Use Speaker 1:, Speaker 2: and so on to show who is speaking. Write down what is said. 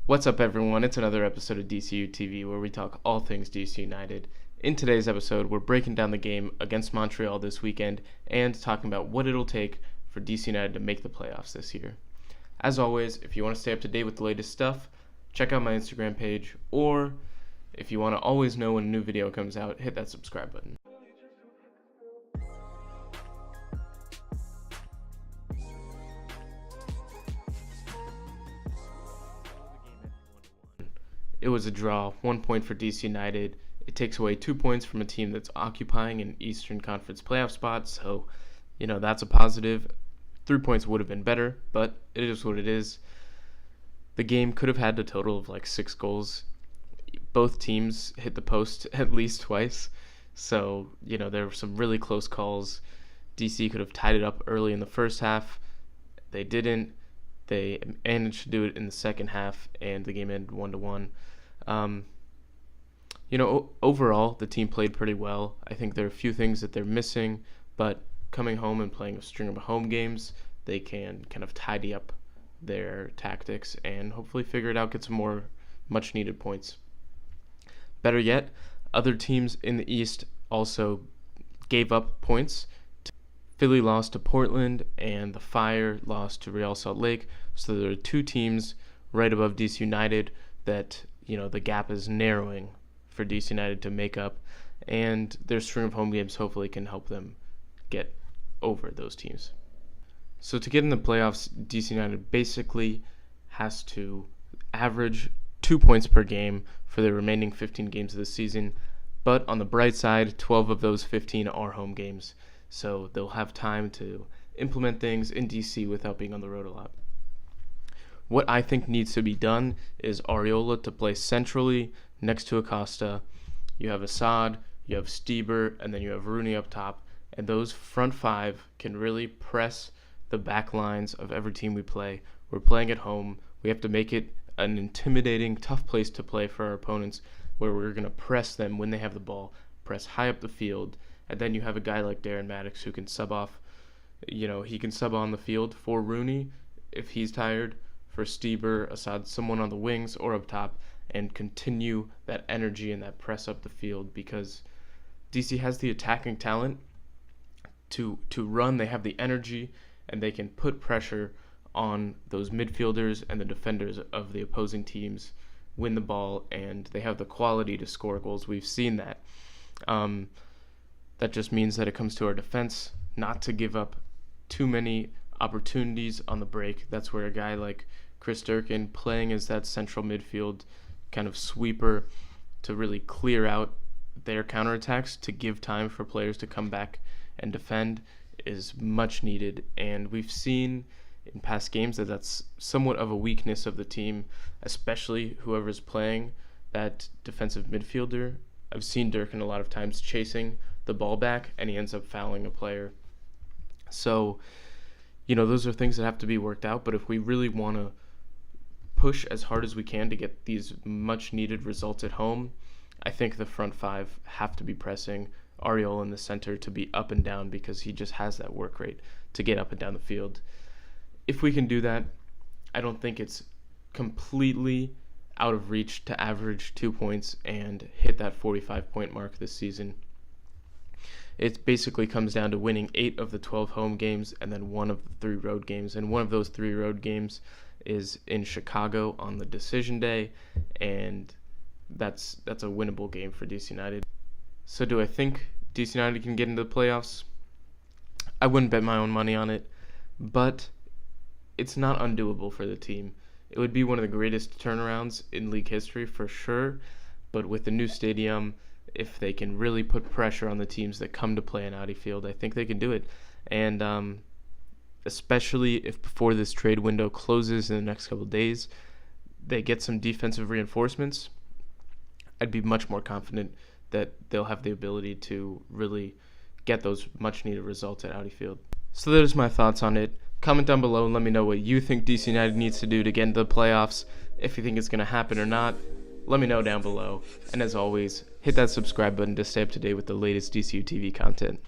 Speaker 1: What's up, everyone? It's another episode of DCU TV where we talk all things DC United. In today's episode, we're breaking down the game against Montreal this weekend and talking about what it'll take for DC United to make the playoffs this year. As always, if you want to stay up to date with the latest stuff, check out my Instagram page, or if you want to always know when a new video comes out, hit that subscribe button. It was a draw, 1 point for DC United. It takes away 2 points from a team that's occupying an Eastern Conference playoff spot, so, that's a positive. 3 points would have been better, but it is what it is. The game could have had a total of 6 goals. Both teams hit the post at least twice, so, there were some really close calls. DC could have tied it up early in the first half. They didn't. They managed to do it in the second half, and the game ended 1-1. Overall, the team played pretty well. I think there are a few things that they're missing, but coming home and playing a string of home games, they can kind of tidy up their tactics and hopefully figure it out, get some more much-needed points. Better yet, other teams in the East also gave up points. Philly lost to Portland, and the Fire lost to Real Salt Lake. So there are 2 teams right above DC United that, the gap is narrowing for DC United to make up. And their string of home games hopefully can help them get over those teams. So to get in the playoffs, DC United basically has to average 2 points per game for the remaining 15 games of the season. But on the bright side, 12 of those 15 are home games. So they'll have time to implement things in DC without being on the road a lot. What I think needs to be done is Arriola to play centrally next to Acosta. You have Asad, you have Stieber, and then you have Rooney up top. And those front 5 can really press the back lines of every team we play. We're playing at home. We have to make it an intimidating, tough place to play for our opponents, where we're going to press them when they have the ball, press high up the field. And then you have a guy like Mattocks who can sub off. He can sub on the field for Rooney if he's tired, for Stieber, Asad, someone on the wings or up top, and continue that energy and that press up the field, because DC has the attacking talent to run. They have the energy, and they can put pressure on those midfielders and the defenders of the opposing teams, win the ball, and they have the quality to score goals. We've seen that. That just means that it comes to our defense not to give up too many opportunities on the break. That's where a guy like Chris Durkin, playing as that central midfield kind of sweeper to really clear out their counterattacks, to give time for players to come back and defend, is much needed. And we've seen in past games that that's somewhat of a weakness of the team, especially whoever's playing that defensive midfielder. I've seen Durkin a lot of times chasing the ball back, and he ends up fouling a player. So, those are things that have to be worked out. But if we really want to push as hard as we can to get these much-needed results at home, I think the front 5 have to be pressing. Arriola in the center to be up and down, because he just has that work rate to get up and down the field. If we can do that, I don't think it's completely out of reach to average 2 points and hit that 45-point mark this season. It basically comes down to winning 8 of the 12 home games and then 1 of the 3 road games. And one of those 3 road games is in Chicago on the decision day, and that's a winnable game for DC United. So do I think DC United can get into the playoffs? I wouldn't bet my own money on it, but it's not undoable for the team. It would be one of the greatest turnarounds in league history for sure, but with the new stadium, if they can really put pressure on the teams that come to play in Audi Field, I think they can do it. And especially if before this trade window closes in the next couple of days, they get some defensive reinforcements, I'd be much more confident that they'll have the ability to really get those much-needed results at Audi Field. So there's my thoughts on it. Comment down below and let me know what you think DC United needs to do to get into the playoffs. If you think it's going to happen or not, let me know down below. And as always, hit that subscribe button to stay up to date with the latest DCU TV content.